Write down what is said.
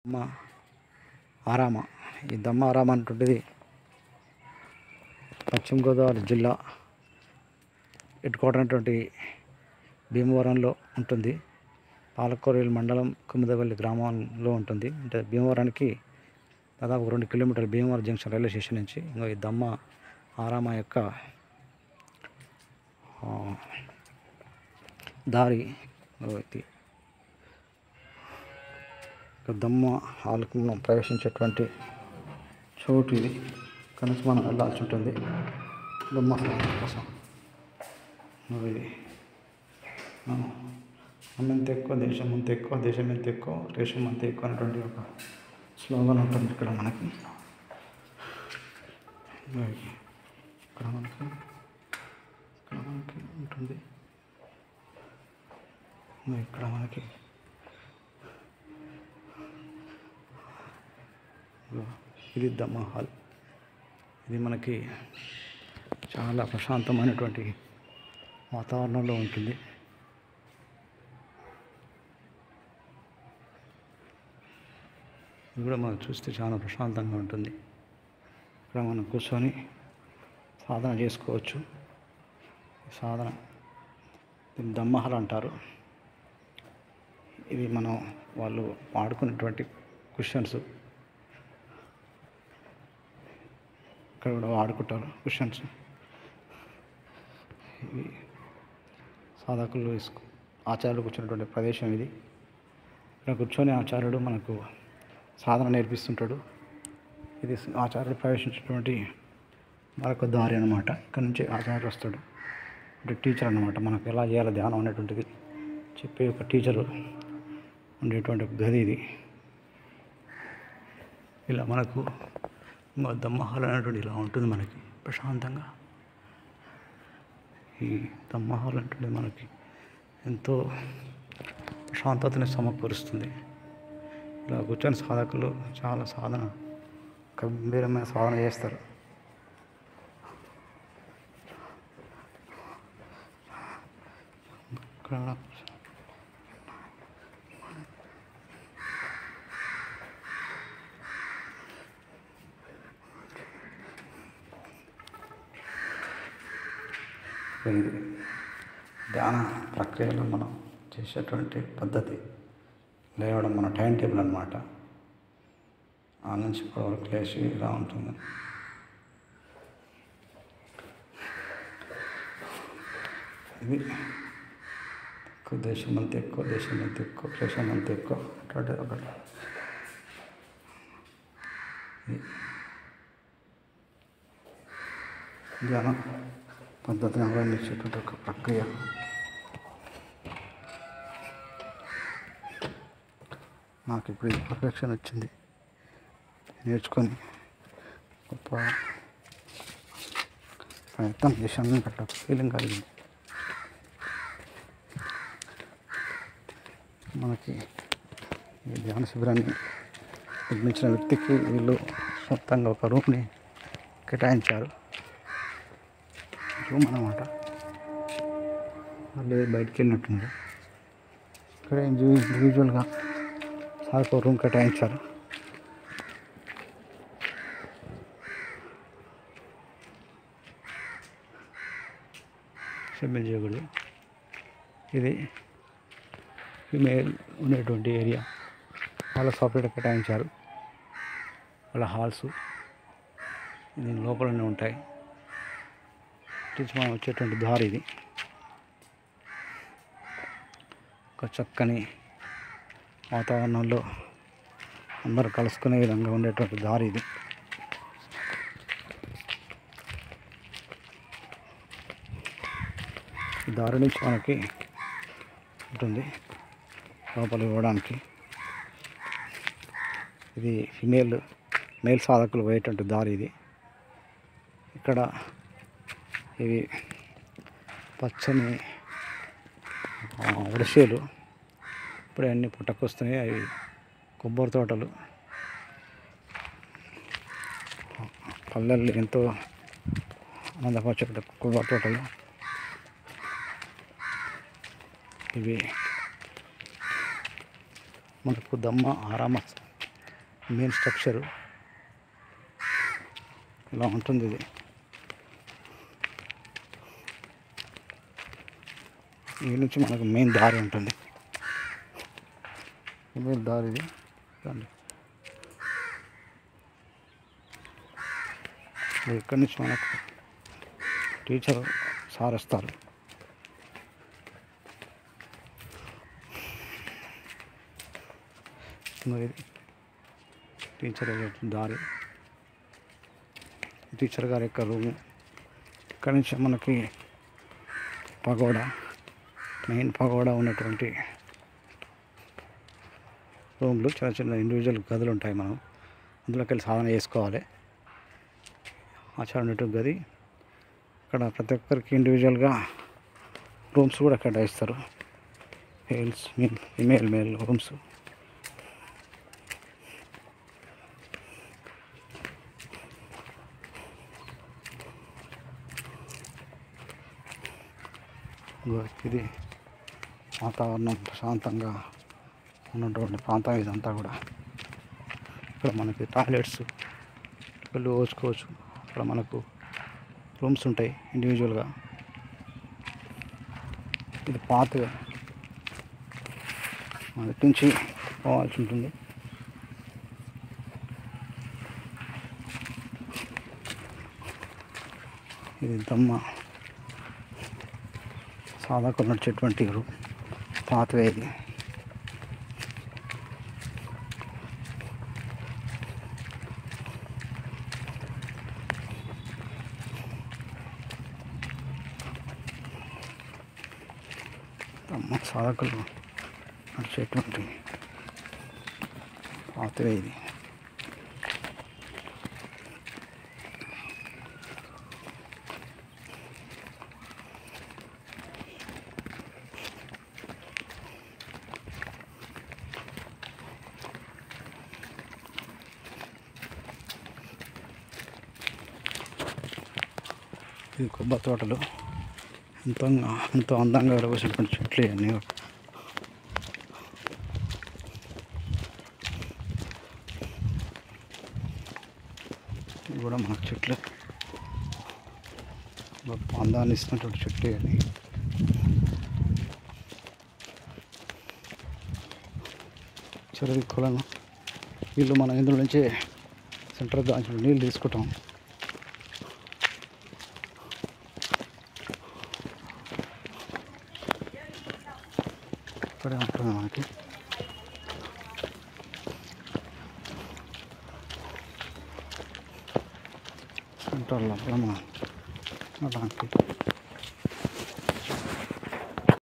దమ్మ ఆరామ. ఈ దమ్మ ఆరామ అనేటువంటిది పశ్చిమ గోదావరి జిల్లా ఎటుకోటటువంటి భీమవరంలో ఉంటుంది. పాలకొరేలు మండలం కుముదవల్లి గ్రామంలో ఉంటుంది. అంటే భీమవరానికి దాదాపు 2 కిలోమీటర్లు భీమవరం జంక్షన్ రైల్వే స్టేషన్ నుంచి. ఈ దమ్మ ఆరామ యొక్క దారి దమ్మ హాల్కు మనం ప్రవేశించేటువంటి చోటు ఇది. కనీసం మనం వెళ్ళాల్సి ఉంటుంది దమ్మ హాల్ కోసం. ఇది అన్నంత ఎక్కువ దేశం అంత ఎక్కువ, దేశం ఎంత ఎక్కువ రేషం అంత ఎక్కువ అనేటువంటి ఒక స్లోగన్ ఉంటుంది ఇక్కడ మనకి. ఇక్కడ మనకి ఉంటుంది. ఇక్కడ మనకి ఇది దమ్మ హాల్. ఇది మనకి చాలా ప్రశాంతమైనటువంటి వాతావరణంలో ఉంటుంది. ఇది కూడా మనం చూస్తే చాలా ప్రశాంతంగా ఉంటుంది. ఇక్కడ మనం కూర్చొని సాధన చేసుకోవచ్చు. సాధన దీన్ని దమ్మ హాల్ అంటారు. ఇది మనం వాళ్ళు వాడుకునేటువంటి కుషన్స్ ఇక్కడ కూడా వాడుకుంటారు కుషన్స్. ఇవి సాధకులు ఆచార్యులు కూర్చున్నటువంటి ప్రదేశం ఇది. ఇక్కడ కూర్చొని ఆచార్యుడు మనకు సాధన నేర్పిస్తుంటాడు. ఇది ఆచార్యుడు ప్రవేశించినటువంటి మరొక దారి అన్నమాట. ఇక్కడ నుంచి ఆచార్యుడు వస్తాడు. అంటే టీచర్ అన్నమాట. మనకు ఎలా చేయాలి ధ్యానం అనేటువంటిది చెప్పే ఒక టీచరు ఉండేటువంటి గది ఇది. ఇలా మనకు దమ్మ హాల్ అనేటువంటి ఇలా ఉంటుంది మనకి ప్రశాంతంగా. ఈ దమ్మ హాల్ అంటే మనకి ఎంతో ప్రశాంతతని సమకూరుస్తుంది. ఇలా కూర్చొని సాధకులు చాలా సాధన గంభీరమైన సాధన చేస్తారు. ఇక్కడ ఇది ధ్యాన ప్రక్రియలో మనం చేసేటువంటి పద్ధతి. లేవడం మన టైం టేబుల్ అన్నమాట. ఆ నుంచి ఇప్పటి వరకు లేచి ఇలా ఉంటుంది. ఇది ఎక్కువ దేశం అంత ఎక్కువ, దేశం అంత ఎక్కువ, దేశం అంత ఎక్కువ అంటే ఒకటి ధ్యాన పద్ధతిని అవలంబించేటువంటి ఒక ప్రక్రియ. నాకు ఇప్పుడు ఇది పర్ఫెక్షన్ వచ్చింది. నేర్చుకొని గొప్ప ప్రయత్నం చేశాను. అట్లా ఫీలింగ్ కలిగింది మనకి. ఈ ధ్యాన శిబిరాన్ని నిర్మించిన వ్యక్తికి వీళ్ళు సొంతంగా ఒక రూమ్ని కేటాయించారు. రూమ్ అన్నమాట. వాళ్ళు బయటికి వెళ్ళినట్టున్నారు. ఇక్కడ ఇండివిజువల్గా సార్కు రూమ్ కేటాయించారు. సబ్మిట్ చేయకూడదు. ఇది ఫీమేల్ ఉండేటువంటి ఏరియా. వాళ్ళ సపరేట్గా కేటాయించారు వాళ్ళ హాల్స్. దీని లోపలనే ఉంటాయి. మనం వచ్చేటువంటి దారి ఇది. ఒక చక్కని వాతావరణంలో అందరూ కలుసుకునే విధంగా ఉండేటువంటి దారి ఇది. ఈ దారి నుంచి మనకి ఉంటుంది లోపల ఇవ్వడానికి. ఇది మేల్ సాధకులు పోయేటువంటి దారి ఇది. ఇక్కడ ఇవి పచ్చని వృక్షాలు ఇప్పుడే అన్నీ పుట్టకొస్తున్నాయి. అవి కొబ్బరి తోటలు. పల్లెల్లో ఎంతో ఆనందపరిచే కొబ్బరి తోటలు ఇవి. మనకు దమ్మ ఆరామ మెయిన్ స్ట్రక్చరు ఇలా ఉంటుంది. ఇది ఈ నుంచి మనకు మెయిన్ దారి ఉంటుంది. మెయిన్ దారి ఇది రండి. ఇక్కడి నుంచి మనకు టీచర్ సార్ వస్తారు. ఇది టీచర్ దారి, టీచర్ గారి యొక్క రూము. ఇక్కడి నుంచి మనకి పగోడా, మెయిన్ పగోడా ఉన్నటువంటి రూమ్లు, చిన్న చిన్న ఇండివిజువల్ గదులు ఉంటాయి. మనం అందులోకి వెళ్ళి సాధన చేసుకోవాలి. ఆచార్య గది ఇక్కడ ప్రతి ఒక్కరికి ఇండివిజువల్గా రూమ్స్ కూడా కేటాయిస్తారు. Males female male rooms. ఇది వాతావరణం ప్రశాంతంగా ఉన్నటువంటి ప్రాంతం ఇదంతా కూడా. ఇక్కడ మనకి టాయిలెట్స్ వెళ్ళి పోసుకోవచ్చు. ఇక్కడ మనకు రూమ్స్ ఉంటాయి ఇండివిజువల్గా. ఇది పాత్వే, మన నుంచి పోవాల్సి ఉంటుంది. ఇది దమ్మ సాధకులు నడిచేటువంటి పాత్వే ఇది. సాధకులు నడిచేటువంటి పాత్వే ఇది. ఇది కొబ్బరి తోటలు. ఎంతో అందంగా విరవసినటువంటి చెట్లు ఇవన్నీ. ఇవి కూడా మనకు చెట్లు గొప్ప అందాన్ని ఇస్తున్నటువంటి చెట్లు ఇవన్నీ. చెరువు కొలను వీళ్ళు మనం ఇందులో నుంచే సెంటర్ దాంట్లో నీళ్ళు తీసుకుంటాం. ఇక్కడే ఉంటుంది మనకి. సెంటర్ లోపల మనకి